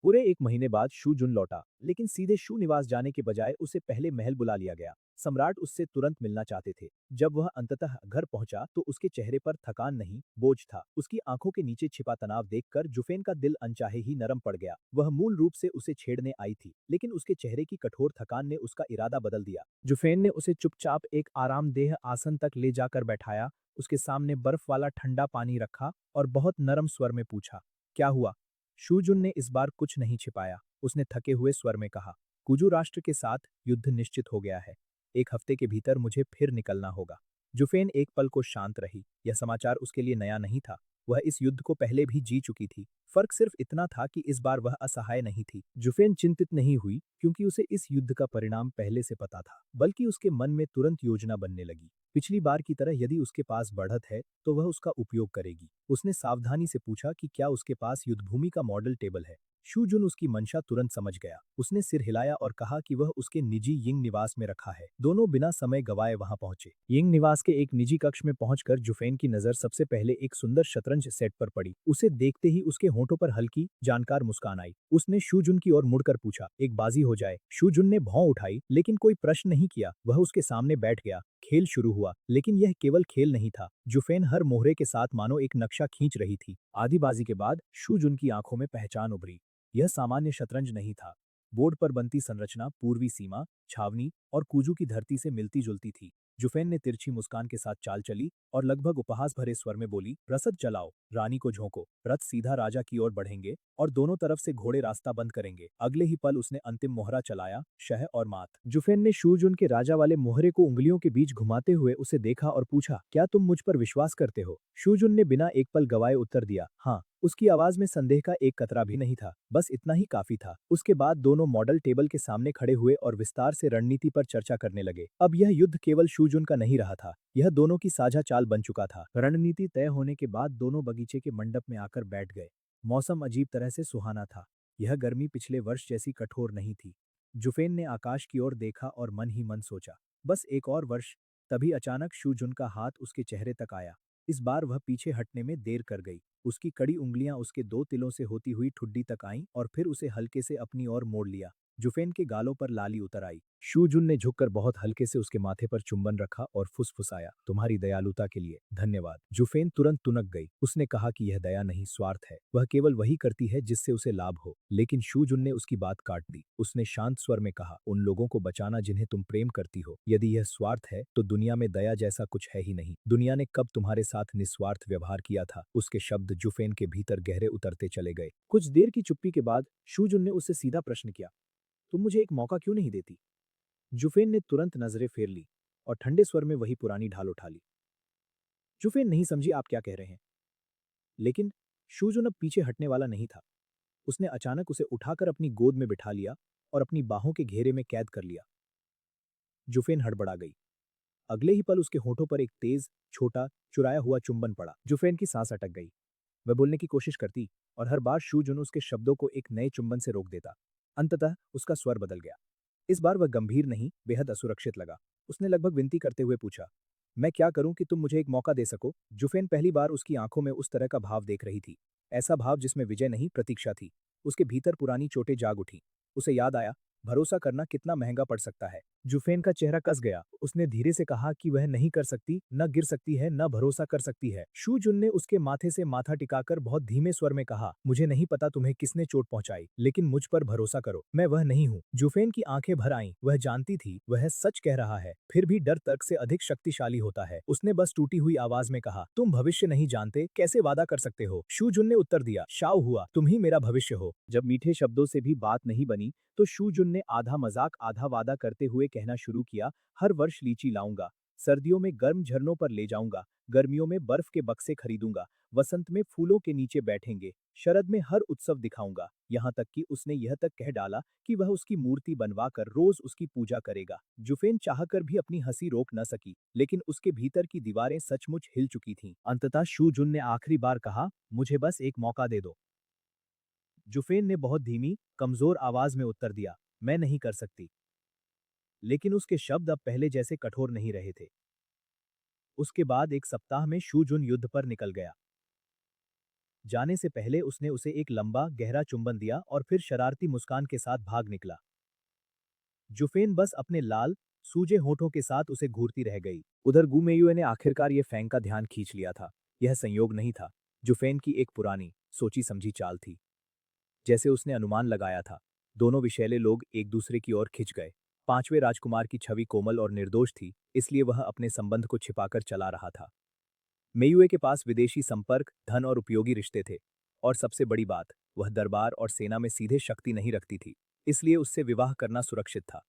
पूरे एक महीने बाद शू जुन लौटा, लेकिन सीधे शू निवास जाने के बजाय उसे पहले महल बुला लिया गया। सम्राट उससे तुरंत मिलना चाहते थे। जब वह अंततः घर पहुंचा तो उसके चेहरे पर थकान नहीं, बोझ था। उसकी आंखों के नीचे छिपा तनाव देखकर जुफेन का दिल अनचाहे ही नरम पड़ गया। वह मूल रूप से उसे छेड़ने आई थी, लेकिन उसके चेहरे की कठोर थकान ने उसका इरादा बदल दिया। जुफेन ने उसे चुपचाप एक आरामदेह आसन तक ले जाकर बैठाया, उसके सामने बर्फ वाला ठंडा पानी रखा और बहुत नरम स्वर में पूछा, क्या हुआ? शूजुन ने इस बार कुछ नहीं छिपाया। उसने थके हुए स्वर में कहा, कुजू राष्ट्र के साथ युद्ध निश्चित हो गया है। एक हफ्ते के भीतर मुझे फिर निकलना होगा। जुफेन एक पल को शांत रही। यह समाचार उसके लिए नया नहीं था। वह इस युद्ध को पहले भी जी चुकी थी। फर्क सिर्फ इतना था कि इस बार वह असहाय नहीं थी। जुफेन चिंतित नहीं हुई क्योंकि उसे इस युद्ध का परिणाम पहले से पता था, बल्कि उसके मन में तुरंत योजना बनने लगी। पिछली बार की तरह यदि उसके पास बढ़त है तो वह उसका उपयोग करेगी। उसने सावधानी से पूछा कि क्या उसके पास युद्धभूमि का मॉडल टेबल है। शूजुन उसकी मंशा तुरंत समझ गया। उसने सिर हिलाया और कहा कि वह उसके निजी यिंग निवास में रखा है। दोनों बिना समय गवाए वहां पहुंचे। यिंग निवास के एक निजी कक्ष में पहुंचकर जुफेन की नजर सबसे पहले एक सुंदर शतरंज सेट पर पड़ी। उसे देखते ही उसके होठों पर हल्की, जानकार मुस्कान आई। उसने शूजुन की ओर मुड़कर पूछा, एक बाजी हो जाए? शूजुन ने भौं उठाई, लेकिन कोई प्रश्न नहीं किया। वह उसके सामने बैठ गया। खेल शुरू हुआ, लेकिन यह केवल खेल नहीं था। जुफेन हर मोहरे के साथ मानो एक नक्शा खींच रही थी। आधी बाजी के बाद शूजुन की आंखों में पहचान उभरी। यह सामान्य शतरंज नहीं था। बोर्ड पर बनती संरचना पूर्वी सीमा, छावनी और कूजू की धरती से मिलती जुलती थी। जुफेन ने तिरछी मुस्कान के साथ चाल चली और लगभग उपहास भरे स्वर में बोली, रसद चलाओ, रानी को झोंको। रथ सीधा राजा की ओर बढ़ेंगे और दोनों तरफ से घोड़े रास्ता बंद करेंगे। अगले ही पल उसने अंतिम मोहरा चलाया, शह और मात। जुफेन ने शूजुन के राजा वाले मोहरे को उंगलियों के बीच घुमाते हुए उसे देखा और पूछा, क्या तुम मुझ पर विश्वास करते हो? शूजुन ने बिना एक पल गवाए उत्तर दिया, हाँ। उसकी आवाज में संदेह का एक कतरा भी नहीं था, बस इतना ही काफी था। उसके बाद दोनों मॉडल टेबल के सामने खड़े हुए और विस्तार से रणनीति पर चर्चा करने लगे। अब यह युद्ध केवल शूजुन का नहीं रहा था, यह दोनों की साझा चाल बन चुका था। रणनीति तय होने के बाद दोनों बगीचे के मंडप में आकर बैठ गए। मौसम अजीब तरह से सुहाना था। यह गर्मी पिछले वर्ष जैसी कठोर नहीं थी। जुफेन ने आकाश की ओर देखा और मन ही मन सोचा, बस एक और वर्ष। तभी अचानक शूजुन का हाथ उसके चेहरे तक आया। इस बार वह पीछे हटने में देर कर गई। उसकी कड़ी उंगलियां उसके दो तिलों से होती हुई ठुड्डी तक आईं और फिर उसे हल्के से अपनी ओर मोड़ लिया। जुफेन के गालों पर लाली उतर आई। शूजुन ने झुककर बहुत हल्के से उसके माथे पर चुंबन रखा और फुसफुसाया, तुम्हारी दयालुता के लिए धन्यवाद। जुफेन तुरंत तुनक गई। उसने कहा कि यह दया नहीं, स्वार्थ है। वह केवल वही करती है जिससे उसे लाभ हो। लेकिन शूजुन ने उसकी बात काट दी। उसने शांत स्वर में कहा, उन लोगों को बचाना जिन्हें तुम प्रेम करती हो, यदि यह स्वार्थ है तो दुनिया में दया जैसा कुछ है ही नहीं। दुनिया ने कब तुम्हारे साथ निस्वार्थ व्यवहार किया था? उसके शब्द जुफेन के भीतर गहरे उतरते चले गए। कुछ देर की चुप्पी के बाद शूजुन ने उससे सीधा प्रश्न किया, तुम मुझे एक मौका क्यों नहीं देती? जुफेन ने तुरंत नजरें फेर ली और ठंडे स्वर में वही पुरानी ढाल उठा ली। जुफेन नहीं समझी आप क्या कह रहे हैं। लेकिन शूजुन अब पीछे हटने वाला नहीं था। उसने अचानक उसे उठाकर अपनी गोद में बिठा लिया और अपनी बाहों के घेरे में कैद कर लिया। जुफेन हड़बड़ा गई। अगले ही पल उसके होठों पर एक तेज, छोटा, चुराया हुआ चुंबन पड़ा। जुफेन की सांस अटक गई। वह बोलने की कोशिश करती और हर बार शूजुन उसके शब्दों को एक नए चुंबन से रोक देता। अंततः उसका स्वर बदल गया। इस बार वह गंभीर नहीं, बेहद असुरक्षित लगा। उसने लगभग विनती करते हुए पूछा, मैं क्या करूं कि तुम मुझे एक मौका दे सको? जुफेन पहली बार उसकी आंखों में उस तरह का भाव देख रही थी। ऐसा भाव जिसमें विजय नहीं, प्रतीक्षा थी। उसके भीतर पुरानी चोटें जाग उठी। उसे याद आया, भरोसा करना कितना महंगा पड़ सकता है। जुफेन का चेहरा कस गया। उसने धीरे से कहा कि वह नहीं कर सकती, न गिर सकती है, न भरोसा कर सकती है। शूजुन ने उसके माथे से माथा टिकाकर बहुत धीमे स्वर में कहा, मुझे नहीं पता तुम्हें किसने चोट पहुंचाई, लेकिन मुझ पर भरोसा करो, मैं वह नहीं हूँ। जुफेन की आंखें भर आईं। वह जानती थी वह सच कह रहा है, फिर भी डर तर्क से अधिक शक्तिशाली होता है। उसने बस टूटी हुई आवाज में कहा, तुम भविष्य नहीं जानते, कैसे वादा कर सकते हो? शूजुन ने उत्तर दिया, शाओ हुआ, तुम ही मेरा भविष्य हो। जब मीठे शब्दों से भी बात नहीं बनी तो शूजुन ने आधा मजाक आधा वादा करते हुए कहना शुरू किया, हर वर्ष लीची लाऊंगा, सर्दियों में गर्म झरनों पर ले जाऊंगा, गर्मियों में बर्फ के बक्से खरीदूंगा, वसंत में फूलों के नीचे बैठेंगे, शरद में हर उत्सव दिखाऊंगा। यहाँ तक कि उसने यह तक कह डाला कि वह उसकी मूर्ति बनवाकर रोज उसकी पूजा करेगा। जुफेन चाहकर भी अपनी हंसी रोक न सकी, लेकिन उसके भीतर की दीवारें सचमुच हिल चुकी थीं। अंततः शूजुन ने आखिरी बार कहा, मुझे बस एक मौका दे दो। जुफेन ने बहुत धीमी, कमजोर आवाज में उत्तर दिया, मैं नहीं कर सकती। लेकिन उसके शब्द अब पहले जैसे कठोर नहीं रहे थे। उसके बाद एक सप्ताह में शूजुन युद्ध पर निकल गया। जाने से पहले उसने उसे एक लंबा गहरा चुंबन दिया और फिर शरारती मुस्कान के साथ भाग निकला। जुफेन बस अपने लाल सूजे होठों के साथ उसे घूरती रह गई। उधर गुमेयुए ने आखिरकार ये फेंग का ध्यान खींच लिया था। यह संयोग नहीं था, जुफेन की एक पुरानी सोची समझी चाल थी। जैसे उसने अनुमान लगाया था, दोनों विषैले लोग एक दूसरे की ओर खिंच गए। पांचवें राजकुमार की छवि कोमल और निर्दोष थी, इसलिए वह अपने संबंध को छिपाकर चला रहा था। मेयुए के पास विदेशी संपर्क, धन और उपयोगी रिश्ते थे। और सबसे बड़ी बात, वह दरबार और सेना में सीधे शक्ति नहीं रखती थी, इसलिए उससे विवाह करना सुरक्षित था।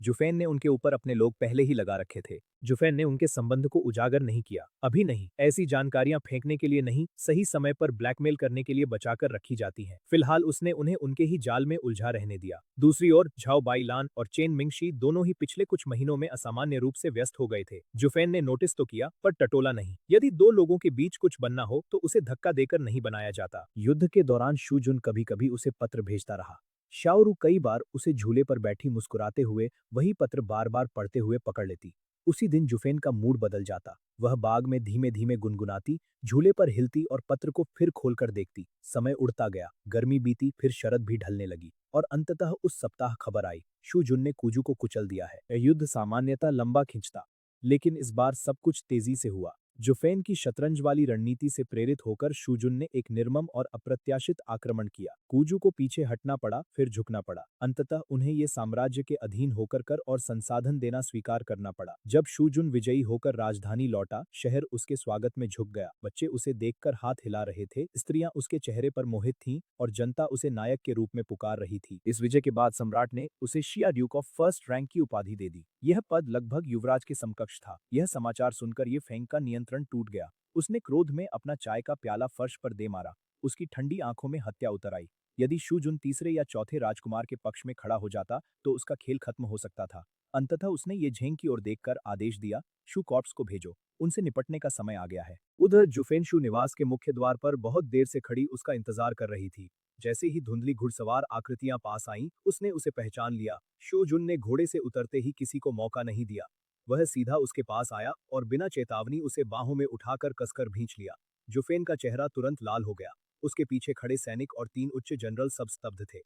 जुफेन ने उनके ऊपर अपने लोग पहले ही लगा रखे थे। जुफेन ने उनके संबंध को उजागर नहीं किया, अभी नहीं। ऐसी जानकारियां फेंकने के लिए नहीं, सही समय पर ब्लैकमेल करने के लिए बचाकर रखी जाती हैं। फिलहाल उसने उन्हें उनके ही जाल में उलझा रहने दिया। दूसरी ओर झाओ बाईलान और चेन मिंगशी दोनों ही पिछले कुछ महीनों में असामान्य रूप से व्यस्त हो गए थे। जुफेन ने नोटिस तो किया, पर टटोला नहीं। यदि दो लोगों के बीच कुछ बनना हो तो उसे धक्का देकर नहीं बनाया जाता। युद्ध के दौरान शूजुन कभी कभी उसे पत्र भेजता रहा। शाओरू कई बार उसे झूले पर बैठी मुस्कुराते हुए वही पत्र बार बार पढ़ते हुए पकड़ लेती। उसी दिन जुफेन का मूड बदल जाता। वह बाग में धीमे धीमे गुनगुनाती, झूले पर हिलती और पत्र को फिर खोलकर देखती। समय उड़ता गया, गर्मी बीती, फिर शरद भी ढलने लगी और अंततः उस सप्ताह खबर आई, शू जुन ने कूजू को कुचल दिया है। यह युद्ध सामान्यतः लंबा खिंचता, लेकिन इस बार सब कुछ तेजी से हुआ। जुफेन की शतरंज वाली रणनीति से प्रेरित होकर शूजुन ने एक निर्मम और अप्रत्याशित आक्रमण किया। कूजू को पीछे हटना पड़ा, फिर झुकना पड़ा। अंततः उन्हें ये साम्राज्य के अधीन होकर कर और संसाधन देना स्वीकार करना पड़ा। जब शूजुन विजयी होकर राजधानी लौटा, शहर उसके स्वागत में झुक गया। बच्चे उसे देखकर हाथ हिला रहे थे, स्त्रियां उसके चेहरे पर मोहित थीं और जनता उसे नायक के रूप में पुकार रही थी। इस विजय के बाद सम्राट ने उसे शिया ड्यूक ऑफ फर्स्ट रैंक की उपाधि दे दी। यह पद लगभग युवराज के समकक्ष था। यह समाचार सुनकर ये फेंग का नियंत्रण टूट गया। उसने क्रोध में अपना चाय का प्याला फर्श पर दे मारा। उसकी ठंडी आंखों में हत्या उतर आई। यदि शूजुन तीसरे या चौथे राजकुमार के पक्ष में खड़ा हो जाता तो उसका खेल खत्म हो सकता था। अंततः उसने ये झेंग की ओर देखकर आदेश दिया, शू कॉर्प्स को भेजो, उनसे निपटने का समय आ गया है। उधर जुफेन शू निवास के मुख्य द्वार पर बहुत देर से खड़ी उसका इंतजार कर रही थी। जैसे ही धुंधली घुड़सवार आकृतियां पास आईं, उसने उसे पहचान लिया। शू जुन ने घोड़े से उतरते ही किसी को मौका नहीं दिया। वह सीधा उसके पास आया और बिना चेतावनी उसे बाहों में उठाकर कसकर भींच लिया। जुफेन का चेहरा तुरंत लाल हो गया। उसके पीछे खड़े सैनिक और 3 उच्च जनरल सब स्तब्ध थे।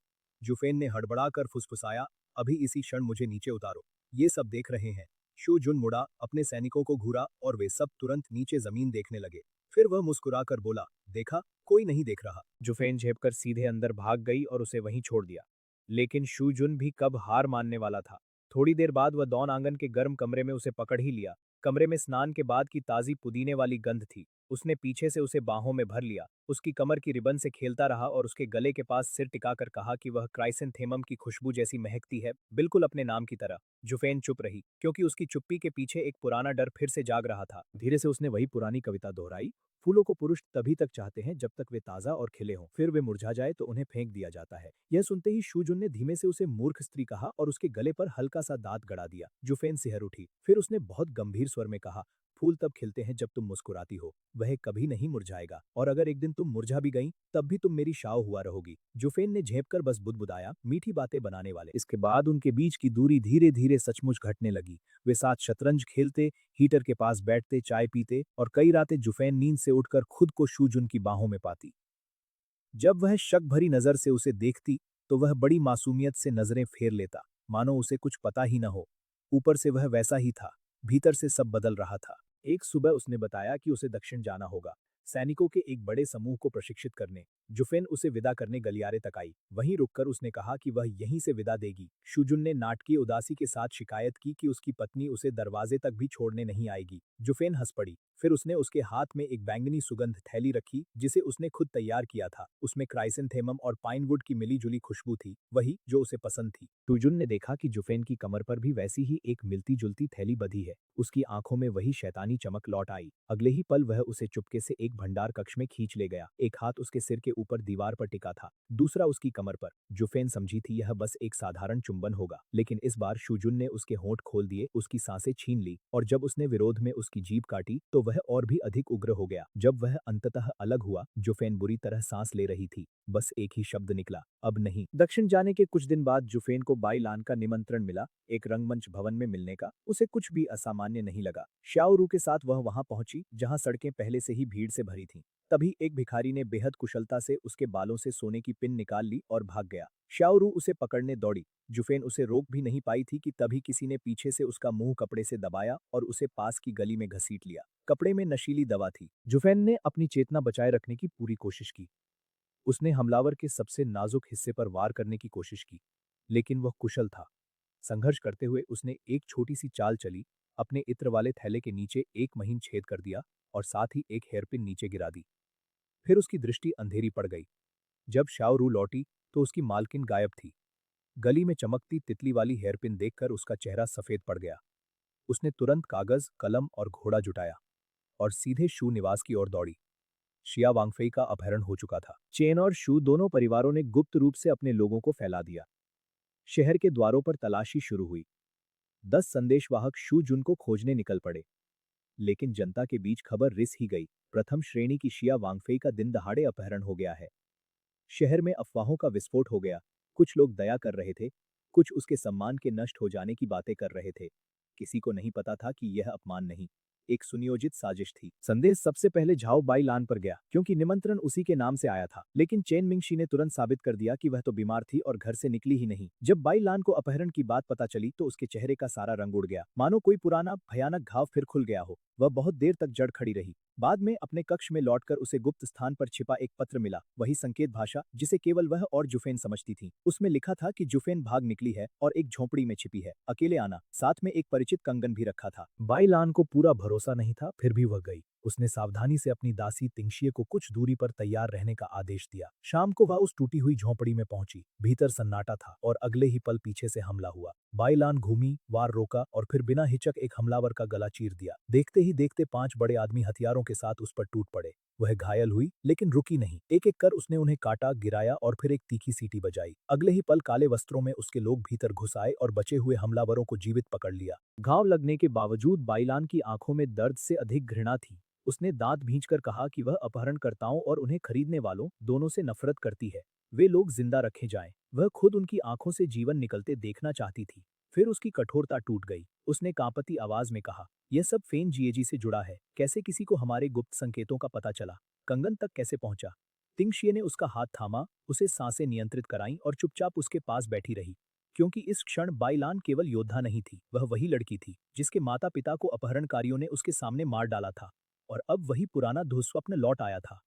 जुफेन ने हड़बड़ाकर फुसफुसाया, अभी इसी क्षण मुझे नीचे उतारो। ये सब देख रहे हैं। शू जुन मुड़ा, अपने सैनिकों को घूरा और वे सब तुरंत नीचे जमीन देखने लगे। फिर वह मुस्कुराकर बोला, देखा, कोई नहीं देख रहा। जुफेन झेपकर सीधे अंदर भाग गई और उसे वहीं छोड़ दिया। लेकिन शू जुन भी कब हार मानने वाला था। थोड़ी देर बाद वह दौन आंगन के गर्म कमरे में उसे पकड़ ही लिया। कमरे में स्नान के बाद की ताजी पुदीने वाली गंध थी। उसने पीछे से उसे बाहों में भर लिया, उसकी कमर की रिबन से खेलता रहा और उसके गले के पास सिर टिकाकर कहा कि वह क्राइसेंथेमम की खुशबू जैसी महकती है, बिल्कुल अपने नाम की तरह। जुफेन चुप रही, क्योंकि उसकी चुप्पी के पीछे एक पुराना डर फिर से जाग रहा था। धीरे से उसने वही पुरानी कविता दोहराई, फूलों को पुरुष तभी तक चाहते हैं जब तक वे ताजा और खिले हों, फिर वे मुरझा जाए तो उन्हें फेंक दिया जाता है। यह सुनते ही शूजुन ने धीमे से उसे मूर्ख स्त्री कहा और उसके गले पर हल्का सा दांत गड़ा दिया। जुफेन सिहर उठी, फिर उसने बहुत गंभीर स्वर में कहा, फूल तब खिलते हैं जब तुम मुस्कुराती हो, वह कभी नहीं मुरझाएगा, और अगर एक दिन तुम मुरझा भी गई तब भी तुम मेरी शाव हुआ रहोगी। जुफेन ने झेंपकर बस बुदबुदाया, मीठी बातें बनाने वाले। इसके बाद उनके बीच की दूरी धीरे धीरे सचमुच घटने लगी। वे साथ शतरंज खेलते, हीटर के पास बैठते, चाय पीते और कई रातें जुफेन नींद से उठकर खुद को शूजुन की बाहों में पाती। जब वह शक भरी नजर से उसे देखती तो वह बड़ी मासूमियत से नजरें फेर लेता, मानो उसे कुछ पता ही न हो। ऊपर से वह वैसा ही था, भीतर से सब बदल रहा था। एक सुबह उसने बताया कि उसे दक्षिण जाना होगा, सैनिकों के एक बड़े समूह को प्रशिक्षित करने। जुफेन उसे विदा करने गलियारे तक आई। वहीं रुककर उसने कहा कि वह यहीं से विदा देगी। शुजुन ने नाटकीय उदासी के साथ शिकायत की कि उसकी पत्नी उसे दरवाजे तक भी छोड़ने नहीं आएगी। जुफेन हंस पड़ी। फिर उसने उसके हाथ में एक बैंगनी सुगंध थैली रखी जिसे उसने खुद तैयार किया था। उसमें क्राइसेंथेमम और पाइनवुड की मिली-जुली खुशबू थी, वही जो उसे पसंद थी। शुजुन ने देखा कि जुफेन की कमर पर भी वैसी ही एक मिलती-जुलती थैली बंधी है। उसकी आंखों में वही शैतानी चमक लौट आई। अगले ही पल वह उसे चुपके से एक भंडार कक्ष में खींच ले गया। एक हाथ उसके सिर के ऊपर दीवार पर टिका था, दूसरा उसकी कमर पर। जुफेन समझी थी यह बस एक साधारण चुंबन होगा, लेकिन इस बार शुजुन ने उसके होंठ खोल दिए, उसकी सांसें छीन ली और जब उसने विरोध में उसकी जीभ काटी तो वह और भी अधिक उग्र हो गया। जब वह अंततः अलग हुआ, जुफेन बुरी तरह सांस ले रही थी। बस एक ही शब्द निकला, अब नहीं। दक्षिण जाने के कुछ दिन बाद जुफेन को बाईलान का निमंत्रण मिला, एक रंगमंच भवन में मिलने का। उसे कुछ भी असामान्य नहीं लगा। श्याओरू के साथ वह वहां पहुंची जहां सड़कें पहले से ही भीड़ से भरी थीं। तभी एक भिखारी ने बेहद कुशलता से उसके बालों से सोने की पिन निकाल ली और भाग गया। शाओरू उसे पकड़ने दौड़ी। जुफेन उसे रोक भी नहीं पाई थी कि तभी किसी ने पीछे से उसका मुंह कपड़े से दबाया और उसे पास की गली में घसीट लिया। कपड़े में नशीली दवा थी। जुफेन ने अपनी चेतना बचाए रखने की पूरी कोशिश की। उसने हमलावर के सबसे नाजुक हिस्से पर वार करने की कोशिश की, लेकिन वह कुशल था। संघर्ष करते हुए उसने एक छोटी सी चाल चली, अपने इत्र वाले थैले के नीचे एक महीन छेद कर दिया और साथ ही एक हेयरपिन नीचे गिरा दी। फिर उसकी दृष्टि अंधेरी पड़ गई। जब शाओरू लौटी तो उसकी मालकिन गायब थी। गली में चमकती तितली वाली हेयरपिन देखकर उसका चेहरा सफेद पड़ गया। उसने तुरंत कागज, कलम और घोड़ा जुटाया और सीधे शू निवास की ओर दौड़ी। शिया वांगफेई का अपहरण हो चुका था। चेन और शू दोनों परिवारों ने गुप्त रूप से अपने लोगों को फैला दिया। शहर के द्वारों पर तलाशी शुरू हुई। 10 संदेशवाहक शू जुन को खोजने निकल पड़े। लेकिन जनता के बीच खबर रिस ही गई। प्रथम श्रेणी की शिया वांगफेई का दिन दहाड़े अपहरण हो गया है। शहर में अफवाहों का विस्फोट हो गया। कुछ लोग दया कर रहे थे, कुछ उसके सम्मान के नष्ट हो जाने की बातें कर रहे थे। किसी को नहीं पता था कि यह अपमान नहीं, एक सुनियोजित साजिश थी। संदेश सबसे पहले झाओ बाई लान पर गया, क्योंकि निमंत्रण उसी के नाम से आया था। लेकिन चेन मिंगशी ने तुरंत साबित कर दिया कि वह तो बीमार थी और घर से निकली ही नहीं। जब बाई लान को अपहरण की बात पता चली तो उसके चेहरे का सारा रंग उड़ गया, मानो कोई पुराना भयानक घाव फिर खुल गया हो। वह बहुत देर तक जड़ खड़ी रही। बाद में अपने कक्ष में लौटकर उसे गुप्त स्थान पर छिपा एक पत्र मिला, वही संकेत भाषा जिसे केवल वह और जुफेन समझती थी। उसमें लिखा था कि जुफेन भाग निकली है और एक झोंपड़ी में छिपी है, अकेले आना। साथ में एक परिचित कंगन भी रखा था। बाईलान को पूरा भरोसा नहीं था, फिर भी वह गई। उसने सावधानी से अपनी दासी तिंगशिए को कुछ दूरी पर तैयार रहने का आदेश दिया। शाम को वह उस टूटी हुई झोंपड़ी में पहुंची। भीतर सन्नाटा था और अगले ही पल पीछे से हमला हुआ। बाईलान घूमी, वार रोका और फिर बिना हिचक एक हमलावर का गला चीर दिया। देखते ही देखते 5 बड़े आदमी हथियारों के साथ उस पर टूट पड़े। वह घायल हुई लेकिन रुकी नहीं। एक एक कर उसने उन्हें काटा, गिराया और फिर एक तीखी सीटी बजाई। अगले ही पल काले वस्त्रों में उसके लोग भीतर घुस आए और बचे हुए हमलावरों को जीवित पकड़ लिया। घाव लगने के बावजूद बाईलान की आंखों में दर्द से अधिक घृणा थी। उसने दांत भींचकर कहा कि वह अपहरणकर्ताओं और उन्हें खरीदने वालों दोनों से नफरत करती है। वे लोग जिंदा रखे जाएं। वह खुद उनकी आंखों से जीवन निकलते देखना चाहती थी। फिर उसकी कठोरता टूट गई। उसने कांपती आवाज में कहा, यह सब फेन जिएजी से जुड़ा है। कैसे किसी को हमारे गुप्त संकेतों का पता चला? कंगन तक कैसे पहुंचा? तिंगशिए ने उसका हाथ थामा, उसे सांसें नियंत्रित कराईं और चुपचाप उसके पास बैठी रही। क्योंकि इस क्षण बाईलान केवल योद्धा नहीं थी, वह वही लड़की थी जिसके माता पिता को अपहरणकारियों ने उसके सामने मार डाला था। और अब वही पुराना दुःस्वप्न लौट आया था।